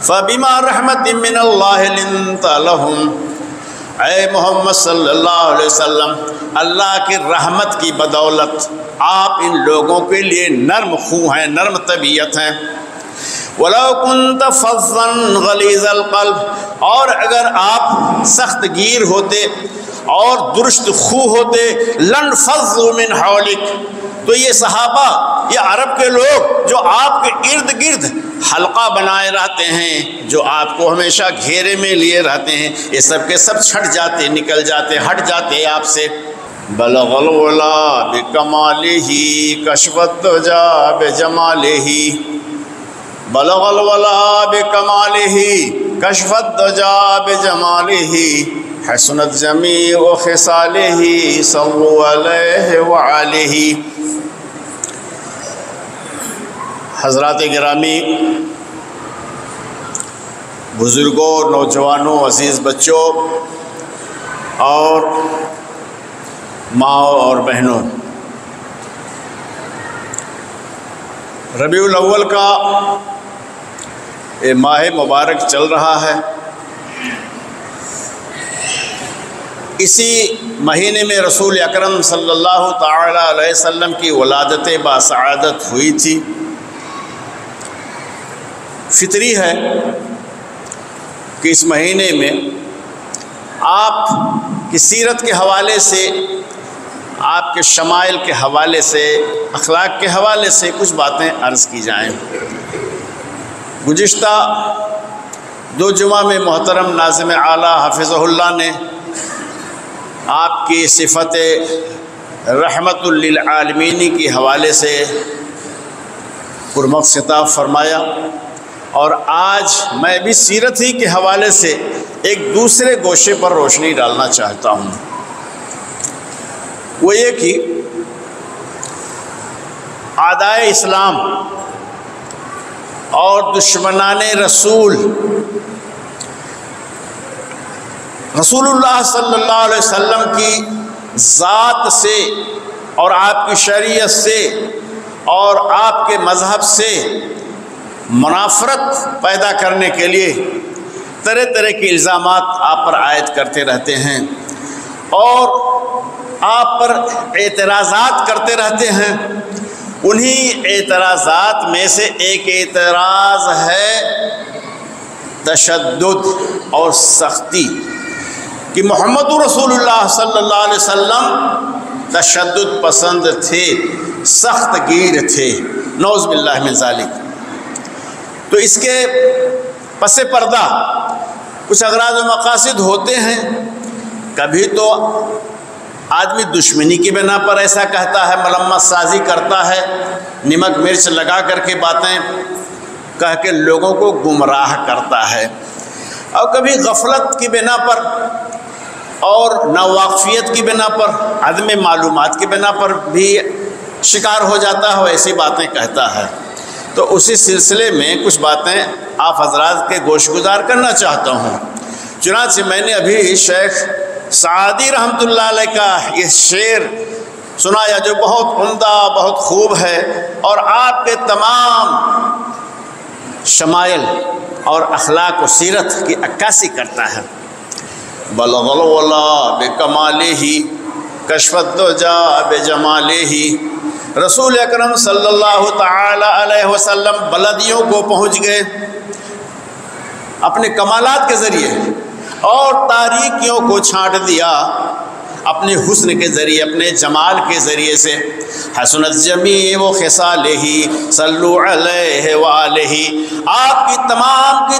فبما رحمت من اللہ لنت لهم، اے محمد صلی اللہ علیہ وسلم، اللہ کی رحمت کی بدولت آپ ان لوگوں کے لیے نرم خو ہیں، نرم طبیعت ہیں۔ وَلَوْ كُنْتَ فَظًّا غَلِيظَ الْقَلْبِ، اور اگر آپ سخت گیر ہوتے اور درست خو ہوتے، لَانْفَضُّوا مِنْ حَوْلِكَ، تو یہ صحابہ، یہ عرب کے لوگ جو آپ کے ارد گرد حلقہ بنائے رہتے ہیں، جو آپ کو ہمیشہ گھیرے میں لیے رہتے ہیں، یہ سب کے سب چھٹ جاتے، نکل جاتے، ہٹ جاتے آپ سے۔ بلغ الولا بکمالہ کشف الدجا بجمالہ، بلغ الولا بکمالہ کشف الدجا بجمالہ، حسنت جمیع خصالہ صلوا علیہ وآلہ۔ حضرات گرامی، بزرگوں، نوجوانوں، عزیز بچوں اور ماں اور بہنوں، ربیع الاول کا یہ ماہ مبارک چل رہا ہے۔ اسی مہینے میں رسول اکرم صلی اللہ تعالی علیہ وسلم کی ولادت باسعادت ہوئی تھی۔ فطری ہے کہ اس مہینے میں آپ کی سیرت کے حوالے سے، آپ کے شمائل کے حوالے سے، اخلاق کے حوالے سے کچھ باتیں عرض کی جائیں۔ گزشتہ 2 جمعہ میں محترم ناظم اعلیٰ حفظہ اللہ نے آپ کی صفت رحمت للعالمین کے حوالے سے پرمخ خطاب فرمایا، اور آج میں بھی سیرت ہی کے حوالے سے ایک دوسرے گوشے پر روشنی ڈالنا چاہتا ہوں۔ وہ یہ کہ اعدائے اسلام اور دشمنان رسول اللہ صلی اللہ علیہ وسلم کی ذات سے اور آپ کی شریعت سے اور آپ کے مذہب سے منافرت پیدا کرنے کے لیے طرح طرح کے الزامات آپ پر عائد کرتے رہتے ہیں اور آپ پر اعتراضات کرتے رہتے ہیں۔ انہی اعتراضات میں سے ایک اعتراض ہے تشدد اور سختی، کہ محمد رسول اللہ صلی اللہ علیہ وسلم تشدد پسند تھے، سخت گیر تھے، نعوذ باللہ من ذالک۔ تو اس کے پس پردہ کچھ اغراض و مقاصد ہوتے ہیں۔ کبھی تو آدمی دشمنی کی بنا پر ایسا کہتا ہے، ملمت سازی کرتا ہے، نمک مرچ لگا کر کے باتیں کہہ کے لوگوں کو گمراہ کرتا ہے، اور کبھی غفلت کی بنا پر اور ناواقفیت کی بنا پر، عدم معلومات کی بنا پر بھی شکار ہو جاتا ہے، ایسی باتیں کہتا ہے۔ تو اسی سلسلے میں کچھ باتیں آپ حضرات کے گوش گزار کرنا چاہتا ہوں۔ چنانچہ میں نے ابھی شیخ سعدی رحمۃ اللہ علیہ کا یہ شعر سنایا جو بہت عمدہ، بہت خوب ہے، اور آپ کے تمام شمائل اور اخلاق و سیرت کی عکاسی کرتا ہے۔ بلغ الولا بکمالہ کشف الدجا بجمالہ، رسول اکرم صلی اللہ تعالی علیہ وسلم بلدیوں کو پہنچ گئے اپنے کمالات کے ذریعے، اور تاریکیوں کو چھانٹ دیا اپنے حسن کے ذریعے، اپنے جمال کے ذریعے سے۔ حسنت جمیع خصالہ صلو علیہ وآلہ، آپ کی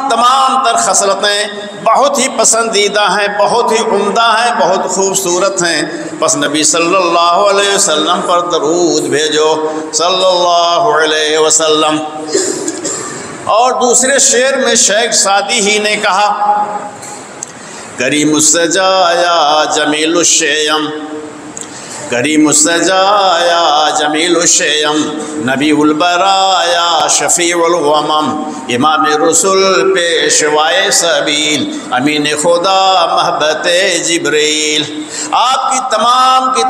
تمام تر خصلتیں بہت ہی پسندیدہ ہیں، بہت ہی عمدہ ہیں، بہت خوبصورت ہیں، پس نبی صلی اللہ علیہ وسلم پر درود بھیجو صلی اللہ علیہ وسلم۔ اور دوسرے شعر میں شیخ سعدی ہی نے کہا، کریم السجا یا جمیل الشیم، کریم السجا یا جمیل الشیم، نبی البرایا شفیع الغمم، امام رسول پیشوائے سبیل، امین خدا محبت جبریل۔ آپ کی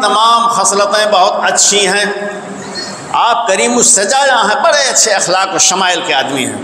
تمام خصلتیں بہت اچھی ہیں، آپ کریم السجایا ہیں، بڑے اچھے اخلاق و شمائل کے آدمی ہیں،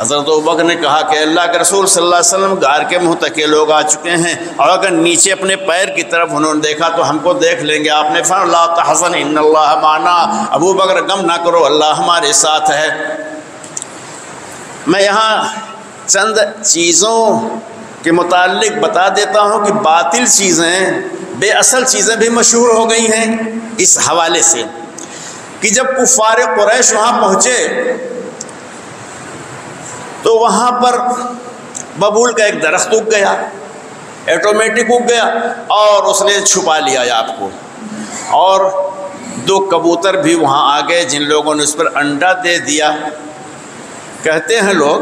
حضرت ابوبکر نے کہا کہ اللہ کے رسول صلی اللہ علیہ وسلم غار کے متکئ لوگ آ چکے ہیں، اور اگر نیچے اپنے پیر کی طرف انہوں نے دیکھا تو ہم کو دیکھ لیں گے۔ آپ نے فرمایا لا تحزن ان اللہ معنا، ابو بکر غم نہ کرو، اللہ ہمارے ساتھ ہے۔ میں یہاں چند چیزوں کے متعلق بتا دیتا ہوں کہ باطل چیزیں، بے اصل چیزیں بھی مشہور ہو گئی ہیں اس حوالے سے کہ جب کفار قریش وہاں پہنچے تو وہاں پر ببول کا ایک درخت اگ گیا، آٹومیٹک اگ گیا، اور اس نے چھپا لیا آپ کو، اور 2 کبوتر بھی وہاں آ گئے جن لوگوں نے اس پر انڈا دے دیا۔ کہتے ہیں لوگ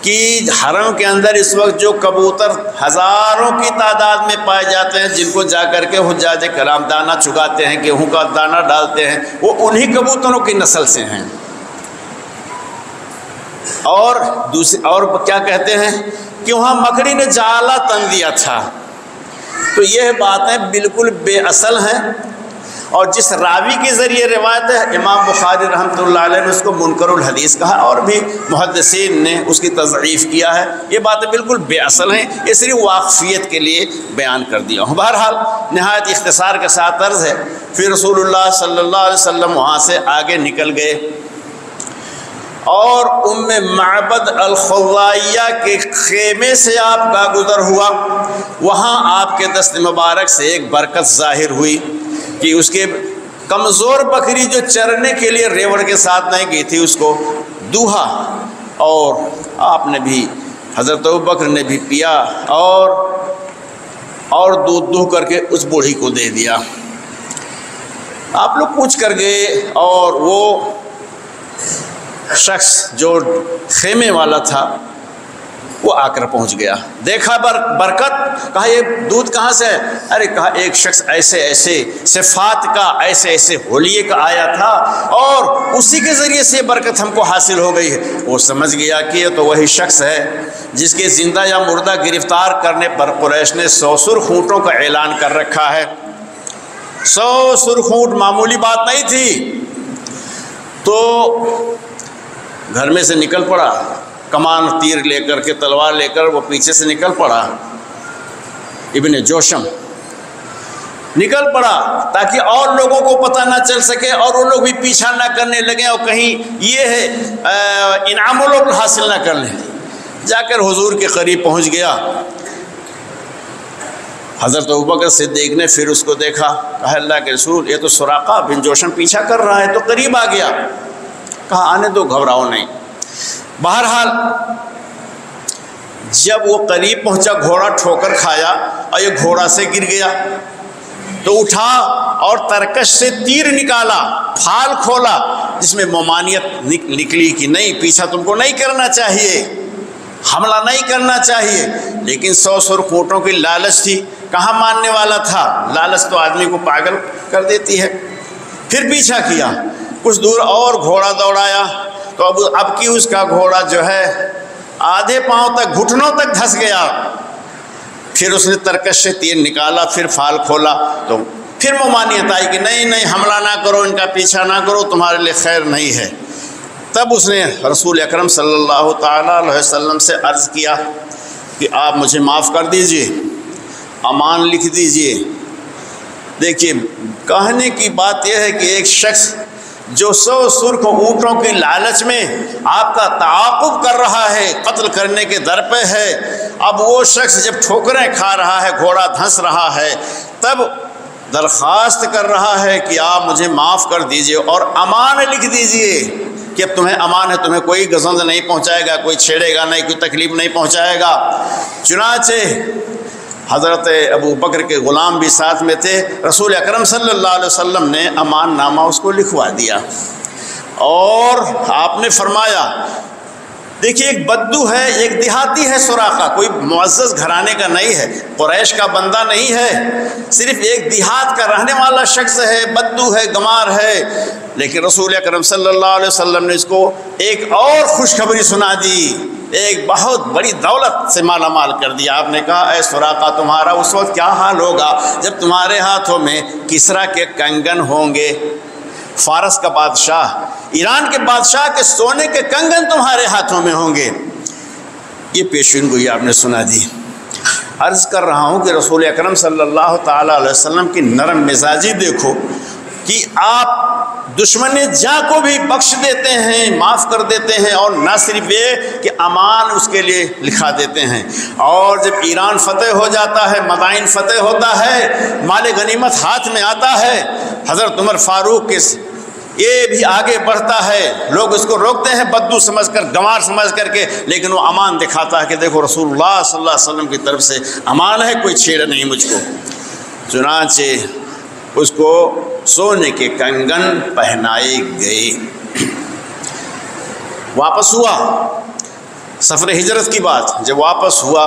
کہ حرم کے اندر اس وقت جو کبوتر ہزاروں کی تعداد میں پائے جاتے ہیں، جن کو جا کر کے حجاج کرام دانہ چگاتے ہیں، گیہوں کا دانہ ڈالتے ہیں، وہ انہی کبوتروں کی نسل سے ہیں۔ اور کیا کہتے ہیں کہ وہاں مکڑی نے جالا تن دیا تھا۔ تو یہ باتیں بالکل بے اصل ہیں، اور جس راوی کے ذریعے روایت ہے امام بخاری رحمۃ اللہ علیہ نے اس کو منکر الحدیث کہا، اور بھی محدثین نے اس کی تضعیف کیا ہے۔ یہ باتیں بالکل بے اصل ہیں، یہ صرف واقفیت کے لیے بیان کر دیا ہوں۔ بہرحال نہایت اختصار کے ساتھ عرض ہے، پھر رسول اللہ صلی اللہ علیہ وسلم وہاں سے آگے نکل گئے، اور ام معبد الخزاعیہ کے خیمے سے آپ کا گزر ہوا۔ وہاں آپ کے دست مبارک سے ایک برکت ظاہر ہوئی کہ اس کے کمزور بکری جو چرنے کے لیے ریوڑ کے ساتھ نہیں گئی تھی، اس کو دوہا، اور آپ نے بھی، حضرت ابوبکر نے بھی پیا، اور دودھ دوہ کر کے اس بوڑھی کو دے دیا۔ آپ لوگ پوچھ کر گئے، اور وہ شخص جو خیمے والا تھا وہ آ کر پہنچ گیا، دیکھا برکت، کہا یہ دودھ کہاں سے ہے؟ ارے کہا ایک شخص ایسے ایسے صفات کا، ایسے ایسے ہولیے کا آیا تھا، اور اسی کے ذریعے سے برکت ہم کو حاصل ہو گئی ہے۔ وہ سمجھ گیا کہ یہ تو وہی شخص ہے جس کے زندہ یا مردہ گرفتار کرنے پر قریش نے 100 سرخ اونٹوں کا اعلان کر رکھا ہے۔ 100 سرخ اونٹ معمولی بات نہیں تھی۔ تو گھر میں سے نکل پڑا، کمان تیر لے کر کے، تلوار لے کر وہ پیچھے سے نکل پڑا، ابن جوشم نکل پڑا تاکہ اور لوگوں کو پتہ نہ چل سکے، اور وہ لوگ بھی پیچھا نہ کرنے لگے، اور کہیں یہ ہے انعام و لوگ حاصل نہ کر لیں۔ جا کر حضور کے قریب پہنچ گیا۔ حضرت ابوبکر صدیق نے پھر اس کو دیکھا، کہا اللہ کے رسول یہ تو سراقہ بن جوشم پیچھا کر رہا ہے، تو قریب آ گیا، کہا آنے دو، گھبراؤ نہیں۔ بہرحال جب وہ قریب پہنچا، گھوڑا ٹھوکر کھایا، اور یہ گھوڑا سے گر گیا، تو اٹھا اور ترکش سے تیر نکالا، پھال کھولا، جس میں ممانعت نکلی کہ نہیں، پیچھا تم کو نہیں کرنا چاہیے، حملہ نہیں کرنا چاہیے، لیکن 100 سرخ اونٹوں کی لالچ تھی، کہاں ماننے والا تھا؟ لالچ تو آدمی کو پاگل کر دیتی ہے۔ پھر پیچھا کیا، کچھ دور اور گھوڑا دوڑایا، تو اب کی اس کا گھوڑا جو ہے آدھے پاؤں تک، گھٹنوں تک دھس گیا۔ پھر اس نے ترکش سے تیر نکالا، پھر پھال کھولا، تو پھر ممانعت آئی کہ نہیں نہیں، حملہ نہ کرو، ان کا پیچھا نہ کرو، تمہارے لیے خیر نہیں ہے۔ تب اس نے رسول اکرم صلی اللہ تعالیٰ علیہ وسلم سے عرض کیا کہ آپ مجھے معاف کر دیجئے، امان لکھ دیجئے۔ دیکھیے، کہنے کی بات یہ ہے کہ ایک شخص جو 100 سرخ اونٹوں کی لالچ میں آپ کا تعاقب کر رہا ہے، قتل کرنے کے در پہ ہے، اب وہ شخص جب ٹھوکریں کھا رہا ہے، گھوڑا دھنس رہا ہے، تب درخواست کر رہا ہے کہ آپ مجھے معاف کر دیجئے اور امان لکھ دیجئے کہ اب تمہیں امان ہے، تمہیں کوئی گزند نہیں پہنچائے گا، کوئی چھیڑے گا نہیں، کوئی تکلیف نہیں پہنچائے گا۔ چنانچہ حضرت ابو بکر کے غلام بھی ساتھ میں تھے، رسول اکرم صلی اللہ علیہ وسلم نے امان نامہ اس کو لکھوا دیا، اور آپ نے فرمایا، دیکھیے ایک بدو ہے، ایک دیہاتی ہے سراقہ، کوئی معزز گھرانے کا نہیں ہے، قریش کا بندہ نہیں ہے، صرف ایک دیہات کا رہنے والا شخص ہے، بدو ہے، گمار ہے، لیکن رسول اکرم صلی اللہ علیہ وسلم نے اس کو ایک اور خوشخبری سنا دی، ایک بہت بڑی دولت سے مالا مال کر دیا۔ آپ نے کہا اے سراقہ، تمہارا اس وقت کیا حال ہوگا جب تمہارے ہاتھوں میں کسرا کے کنگن ہوں گے، فارس کا بادشاہ، ایران کے بادشاہ کے سونے کے کنگن تمہارے ہاتھوں میں ہوں گے۔ یہ پیشین گوئی آپ نے سنا دی۔ عرض کر رہا ہوں کہ رسول اکرم صلی اللہ تعالیٰ علیہ وسلم کی نرم مزاجی دیکھو کہ آپ دشمن جاں کو بھی بخش دیتے ہیں، معاف کر دیتے ہیں، اور نہ صرف یہ کہ امان اس کے لیے لکھا دیتے ہیں۔ اور جب ایران فتح ہو جاتا ہے، مدائن فتح ہوتا ہے، مال غنیمت ہاتھ میں آتا ہے، حضرت عمر فاروق کے یہ بھی آگے بڑھتا ہے، لوگ اس کو روکتے ہیں بدو سمجھ کر، گنوار سمجھ کر کے، لیکن وہ امان دکھاتا ہے کہ دیکھو رسول اللہ صلی اللہ علیہ وسلم کی طرف سے امان ہے، کوئی چھیڑ نہیں مجھ کو۔ چنانچہ اس کو سونے کے کنگن پہنائے گئے۔ واپس ہوا، سفر ہجرت کی بات جب واپس ہوا،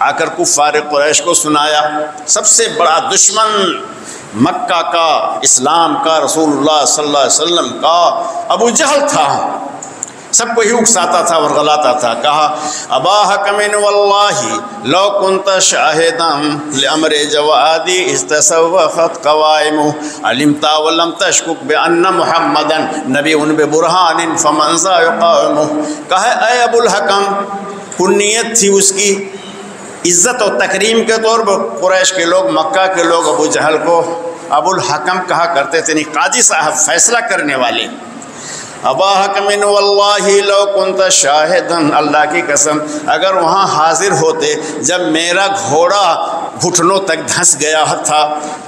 آ کر کفار قریش کو سنایا۔ سب سے بڑا دشمن مکہ کا، اسلام کا، رسول اللہ صلی اللہ علیہ وسلم کا ابو جہل تھا، سب کو ہی اکساتا تھا اور غلاتا تھا۔ کہا ابا حکم واللہ لو کنت شاہدا لامر جوادی استسوخت قوائم علمت ولم تشکک بان محمدا نبی ببرہان فمن ذا یقاوم۔ کہا اے ابو الحکم، کنیت تھی اس کی، عزت و تکریم کے طور پر قریش کے لوگ، مکہ کے لوگ ابو جہل کو ابو الحکم کہا کرتے تھے، نہیں قاضی صاحب، فیصلہ کرنے والے۔ ابا حکم واللہ لو کنت شاہدن، اللہ کی قسم اگر وہاں حاضر ہوتے جب میرا گھوڑا گھٹنوں تک دھنس گیا تھا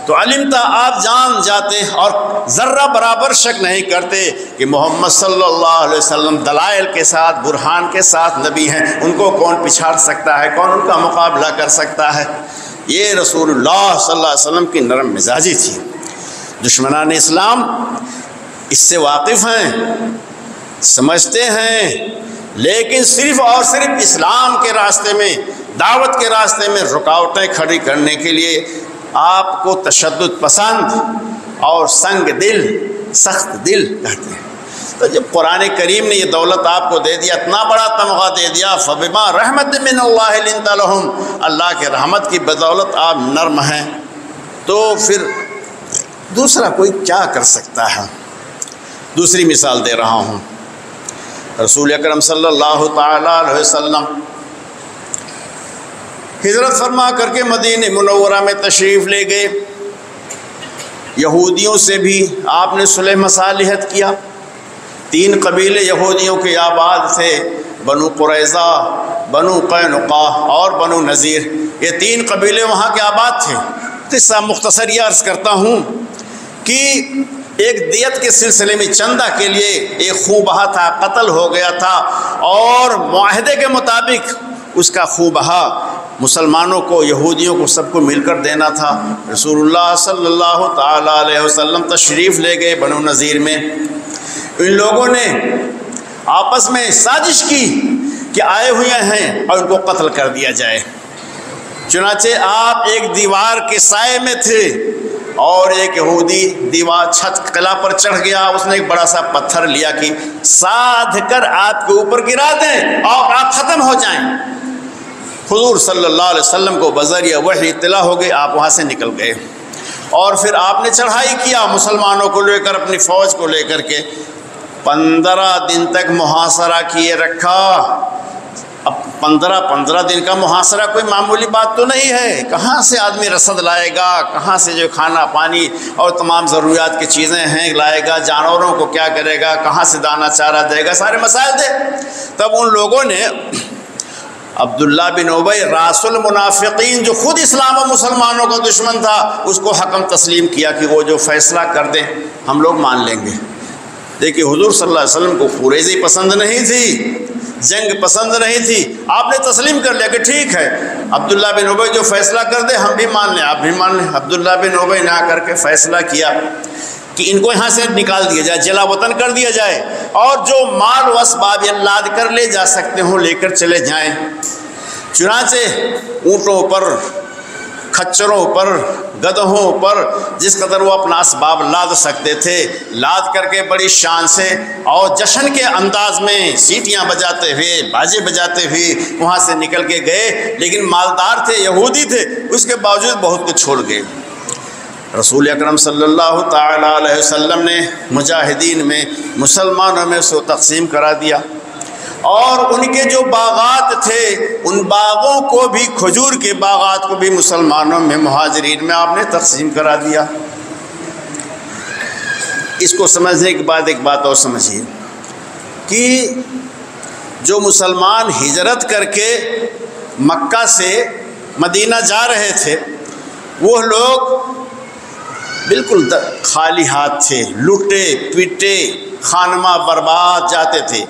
تو علمتا، آپ جان جاتے اور ذرہ برابر شک نہیں کرتے کہ محمد صلی اللہ علیہ وسلم دلائل کے ساتھ، برہان کے ساتھ نبی ہیں، ان کو کون پچھاڑ سکتا ہے، کون ان کا مقابلہ کر سکتا ہے۔ یہ رسول اللہ صلی اللہ علیہ وسلم کی نرم مزاجی تھی۔ دشمنان اسلام اس سے واقف ہیں، سمجھتے ہیں، لیکن صرف اور صرف اسلام کے راستے میں، دعوت کے راستے میں رکاوٹیں کھڑی کرنے کے لیے آپ کو تشدد پسند اور سنگ دل، سخت دل کہتے ہیں۔ تو جب قرآن کریم نے یہ دولت آپ کو دے دیا، اتنا بڑا تمغہ دے دیا، فبما رحمت من اللہ لنت لہم، اللہ کے رحمت کی بدولت آپ نرم ہیں، تو پھر دوسرا کوئی کیا کر سکتا ہے۔ دوسری مثال دے رہا ہوں، رسول اکرم صلی اللہ تعالیٰ علیہ وسلم ہجرت فرما کر کے مدینہ منورہ میں تشریف لے گئے۔ یہودیوں سے بھی آپ نے صلح مصالحت کیا۔ 3 قبیلے یہودیوں کے آباد تھے، بنو قریظہ، بنو قینقاع اور بنو نذیر، یہ 3 قبیلے وہاں کے آباد تھے۔ قصہ مختصر یہ عرض کرتا ہوں کہ ایک دیت کے سلسلے میں چندہ کے لیے ایک خوں بہا تھا، قتل ہو گیا تھا، اور معاہدے کے مطابق اس کا خوں بہا مسلمانوں کو، یہودیوں کو، سب کو مل کر دینا تھا۔ رسول اللہ صلی اللہ تعالیٰ علیہ وسلم تشریف لے گئے بنو نذیر میں۔ ان لوگوں نے آپس میں سازش کی کہ آئے ہوئے ہیں اور ان کو قتل کر دیا جائے۔ چنانچہ آپ ایک دیوار کے سائے میں تھے اور ایک یہودی دیوار چھت قلعہ پر چڑھ گیا، اس نے ایک بڑا سا پتھر لیا کہ سادھ کر آپ کے اوپر گرا دیں اور آپ ختم ہو جائیں۔ حضور صلی اللہ علیہ وسلم کو بذریعہ وحی اطلاع ہو گئی، آپ وہاں سے نکل گئے، اور پھر آپ نے چڑھائی کیا مسلمانوں کو لے کر، اپنی فوج کو لے کر کے 15 دن تک محاصرہ کیے رکھا۔ اب 15 دن کا محاصرہ کوئی معمولی بات تو نہیں ہے، کہاں سے آدمی رسد لائے گا، کہاں سے جو کھانا پانی اور تمام ضروریات کی چیزیں ہیں لائے گا، جانوروں کو کیا کرے گا، کہاں سے دانہ چارہ دے گا، سارے مسائل تھے۔ تب ان لوگوں نے عبداللہ بن ابی راس المنافقین، جو خود اسلام و مسلمانوں کا دشمن تھا، اس کو حکم تسلیم کیا کہ وہ جو فیصلہ کر دیں ہم لوگ مان لیں گے۔ دیکھیے حضور صلی اللہ علیہ وسلم کو قریظی پسند نہیں تھی، جنگ پسند نہیں تھی، آپ نے تسلیم کر لیا کہ ٹھیک ہے عبداللہ بن ابی جو فیصلہ کر دے ہم بھی مان لیں، آپ بھی مان لیں۔ عبداللہ بن ابی نے آ کر کے فیصلہ کیا کہ ان کو یہاں سے نکال دیا جائے، جلا وطن کر دیا جائے، اور جو مال و اسباب لاد کر لے جا سکتے ہوں لے کر چلے جائیں۔ چنانچہ اونٹوں پر، کھچروں پر، گدھوں پر جس قدر وہ اپنا اسباب لاد سکتے تھے، لاد کر کے بڑی شان سے اور جشن کے انداز میں سیٹیاں بجاتے ہوئے، باجے بجاتے ہوئے وہاں سے نکل کے گئے، لیکن مالدار تھے، یہودی تھے، اس کے باوجود بہت کچھ چھوڑ گئے۔ رسول اکرم صلی اللہ تعالیٰ علیہ وسلم نے مجاہدین میں مسلمانوں میں سو تقسیم کرا دیا، اور ان کے جو باغات تھے ان باغوں کو بھی، کھجور کے باغات کو بھی مسلمانوں میں، مہاجرین میں آپ نے تقسیم کرا دیا۔ اس کو سمجھنے کے بعد ایک بات اور سمجھیے کہ جو مسلمان ہجرت کر کے مکہ سے مدینہ جا رہے تھے وہ لوگ بالکل خالی ہاتھ تھے، لوٹے پیٹے خانمہ برباد جاتے تھے۔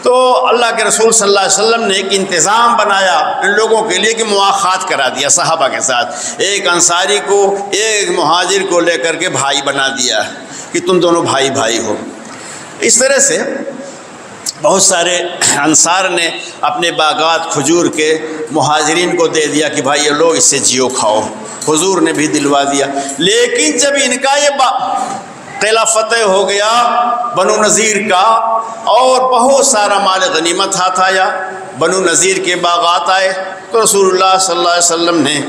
تو اللہ کے رسول صلی اللہ علیہ وسلم نے ایک انتظام بنایا ان لوگوں کے لیے کہ مواخات کرا دیا صحابہ کے ساتھ، ایک انصاری کو ایک مہاجر کو لے کر کے بھائی بنا دیا کہ تم دونوں بھائی بھائی ہو۔ اس طرح سے بہت سارے انصار نے اپنے باغات کھجور کے مہاجرین کو دے دیا کہ بھائی یہ لو اس سے جیو کھاؤ، حضور نے بھی دلوا دیا۔ لیکن جب ان کا یہ قلعہ فتح ہو گیا بنو نذیر کا اور بہت سارا مال غنیمت ہاتھ آیا، بنو نذیر کے باغات آئے، تو رسول اللہ صلی اللہ علیہ وسلم نے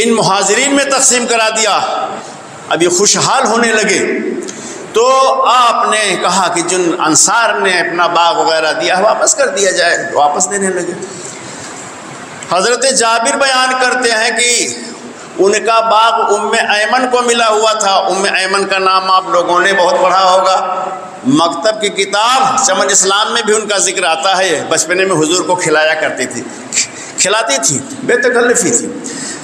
ان مہاجرین میں تقسیم کرا دیا۔ اب یہ خوشحال ہونے لگے تو آپ نے کہا کہ جن انصار نے اپنا باغ وغیرہ دیا واپس کر دیا جائے، واپس دینے لگے۔ حضرت جابر بیان کرتے ہیں کہ ان کا باغ ام ایمن کو ملا ہوا تھا۔ ام ایمن کا نام آپ لوگوں نے بہت پڑھا ہوگا، مکتب کی کتاب چمن اسلام میں بھی ان کا ذکر آتا ہے۔ بچپنے میں حضور کو کھلایا کرتی تھی، کھلاتی تھی، بے تکلفی تھی۔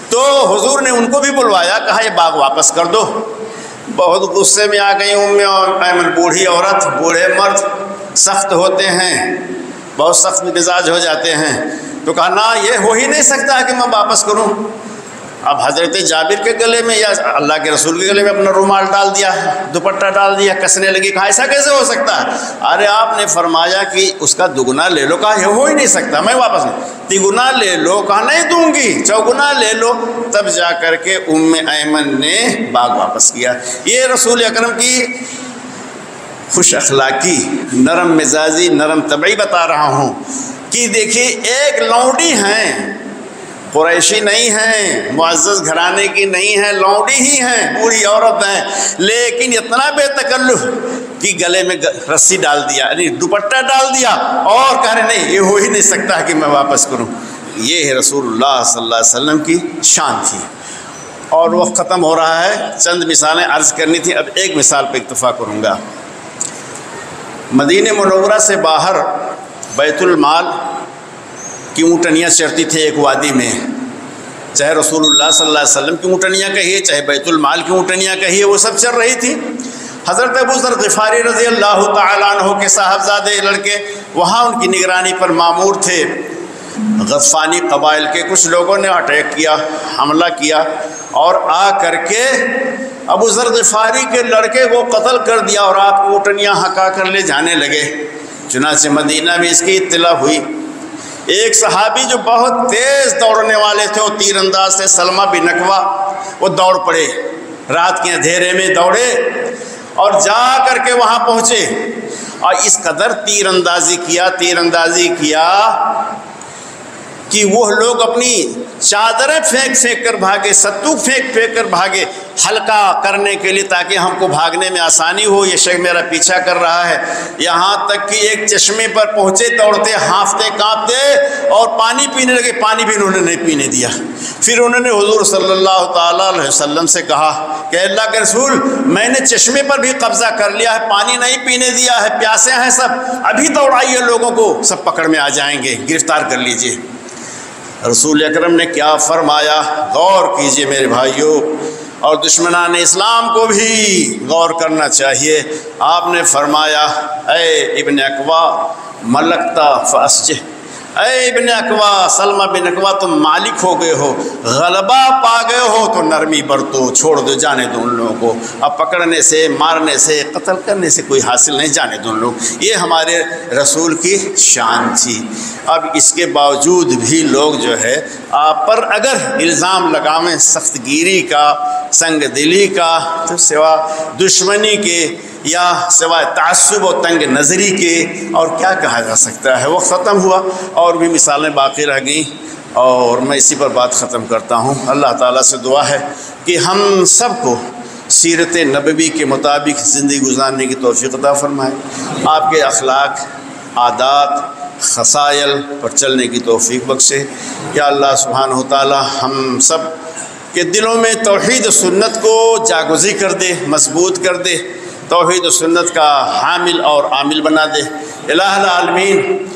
تو حضور نے ان کو بھی بلوایا، کہا یہ باغ واپس کر دو۔ بہت غصے میں آ گئی ام ایمن، بوڑھی عورت، بوڑھے مرد سخت ہوتے ہیں، بہت سخت مزاج ہو جاتے ہیں، تو کہا نہ یہ ہو ہی نہیں سکتا کہ میں واپس کروں۔ اب حضرت جابر کے گلے میں یا اللہ کے رسول کے گلے میں اپنا رومال ڈال دیا، دوپٹہ ڈال دیا، کسنے لگی، کہا ایسا کیسے ہو سکتا ہے؟ ارے آپ نے فرمایا کہ اس کا دگنا لے لو، کہا یہ ہو ہی نہیں سکتا، میں واپس نہیں۔ تگنا لے لو، کہا نہیں دوں گی، چوگنا لے لو۔ تب جا کر کے ام ایمن نے باغ واپس کیا۔ یہ رسول اکرم کی خوش اخلاقی، نرم مزاجی، نرم طبعی بتا رہا ہوں کہ دیکھیے ایک لونڈی ہیں، قریشی نہیں ہیں، معزز گھرانے کی نہیں ہیں، لونڈی ہی ہیں، بوڑھی عورت ہیں، لیکن اتنا بے تکلف کہ گلے میں رسی ڈال دیا، یعنی دوپٹہ ڈال دیا اور کہہ رہے نہیں یہ ہو ہی نہیں سکتا کہ میں واپس کروں۔ یہ ہے رسول اللہ صلی اللہ علیہ وسلم کی شان تھی۔ اور وقت ختم ہو رہا ہے، چند مثالیں عرض کرنی تھی، اب ایک مثال پہ اکتفا کروں گا۔ مدینہ منورہ سے باہر بیت المال کی اونٹنیاں چرتی تھے ایک وادی میں، چاہے رسول اللہ صلی اللہ علیہ وسلم کی اونٹنیاں کہیے، چاہے بیت المال کی اونٹنیاں کہیے، وہ سب چل رہی تھی۔ حضرت ابو ذر غفاری رضی اللہ تعالیٰ عنہ کے صاحبزادے لڑکے وہاں ان کی نگرانی پر مامور تھے۔ غطفانی قبائل کے کچھ لوگوں نے اٹیک کیا، حملہ کیا اور آ کر کے ابو ذر غفاری کے لڑکے کو قتل کر دیا اور آپ کی اونٹنیاں ہکا کر لے جانے لگے۔ چنانچہ مدینہ میں اس کی اطلاع ہوئی۔ ایک صحابی جو بہت تیز دوڑنے والے تھے، وہ تیر انداز تھے، سلمہ بن اکوع، وہ دوڑ پڑے، رات کے اندھیرے میں دوڑے اور جا کر کے وہاں پہنچے اور اس قدر تیر اندازی کیا کہ وہ لوگ اپنی چادریں پھینک کر بھاگے، ستو پھینک کر بھاگے، ہلکا کرنے کے لیے تاکہ ہم کو بھاگنے میں آسانی ہو، یہ شخص میرا پیچھا کر رہا ہے۔ یہاں تک کہ ایک چشمے پر پہنچے، دوڑتے ہانفتے کانپتے اور پانی پینے لگے، پانی بھی انہوں نے نہیں پینے دیا۔ پھر انہوں نے حضور صلی اللہ تعالیٰ علیہ وسلم سے کہا کہ اللہ کے رسول، میں نے چشمے پر بھی قبضہ کر لیا ہے، پانی نہیں پینے دیا ہے، پیاسے ہیں سب، ابھی دوڑائیے لوگوں کو، سب پکڑ میں آ جائیں گے، گرفتار کر لیجئے۔ رسول اکرم نے کیا فرمایا؟ غور کیجئے میرے بھائیوں، اور دشمنان اسلام کو بھی غور کرنا چاہیے۔ آپ نے فرمایا اے ابن اکوع ملکتا فاسجہ، اے ابن اکوع، سلمہ بن اکوع، تم مالک ہو گئے ہو، غلبہ پا گئے ہو تو نرمی برتو، چھوڑ دو، جانے دو ان لوگوں کو، اب پکڑنے سے، مارنے سے، قتل کرنے سے کوئی حاصل نہیں، جانے دو ان لوگ۔ یہ ہمارے رسول کی شان تھی۔ اب اس کے باوجود بھی لوگ جو ہے آپ پر اگر الزام لگاویں سخت گیری کا، سنگ دلی کا، تو سوا دشمنی کے یا سوائے تعصب و تنگ نظری کے اور کیا کہا جا سکتا ہے۔ وقت ختم ہوا اور بھی مثالیں باقی رہ گئیں اور میں اسی پر بات ختم کرتا ہوں۔ اللہ تعالیٰ سے دعا ہے کہ ہم سب کو سیرت نبوی کے مطابق زندگی گزارنے کی توفیق عطا فرمائے، آپ کے اخلاق، عادات، خصائل پر چلنے کی توفیق بخشے۔ یا اللہ سبحانہ وتعالی ہم سب کے دلوں میں توحید و سنت کو جاگزی کر دے، مضبوط کر دے، توحید و سنت کا حامل اور عامل بنا دے۔ الہ العالمین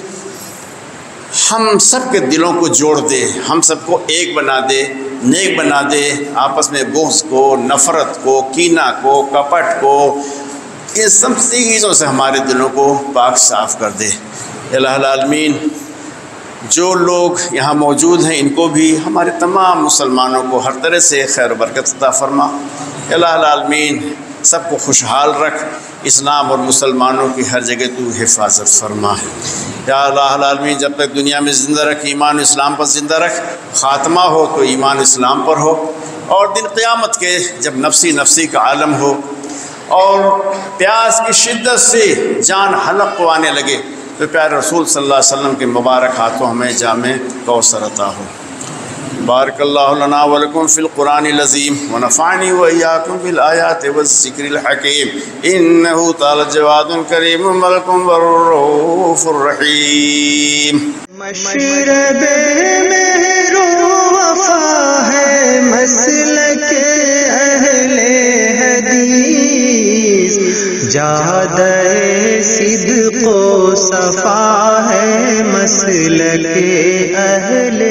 ہم سب کے دلوں کو جوڑ دے، ہم سب کو ایک بنا دے، نیک بنا دے، آپس میں بغض کو، نفرت کو، کینہ کو، کپٹ کو، ان سب چیزوں سے ہمارے دلوں کو پاک صاف کر دے۔ الہ العالمین جو لوگ یہاں موجود ہیں ان کو بھی، ہمارے تمام مسلمانوں کو ہر طرح سے خیر و برکت عطا فرما۔ الہ العالمین سب کو خوشحال رکھ، اسلام اور مسلمانوں کی ہر جگہ تو حفاظت فرما۔ یا الہ العالمین جب تک دنیا میں زندہ رکھ، ایمان اسلام پر زندہ رکھ، خاتمہ ہو تو ایمان اسلام پر ہو، اور دن قیامت کے جب نفسی نفسی کا عالم ہو اور پیاس کی شدت سے جان حلق کو آنے لگے تو پیارے رسول صلی اللہ علیہ وسلم کے مبارک ہاتھوں ہمیں جام کوثر عطا ہو۔ بارک اللہ لنا ولکم فی القرآن العظیم ونفعنی وإیاکم بالآیات والذکر الحکیم انہ تعالی جواد کریم ملک رؤوف الرحیم۔ مشرب مہر و وفا ہے مسلک اہل حدیث، جادہ صدق و صفا ہے مسلک اہل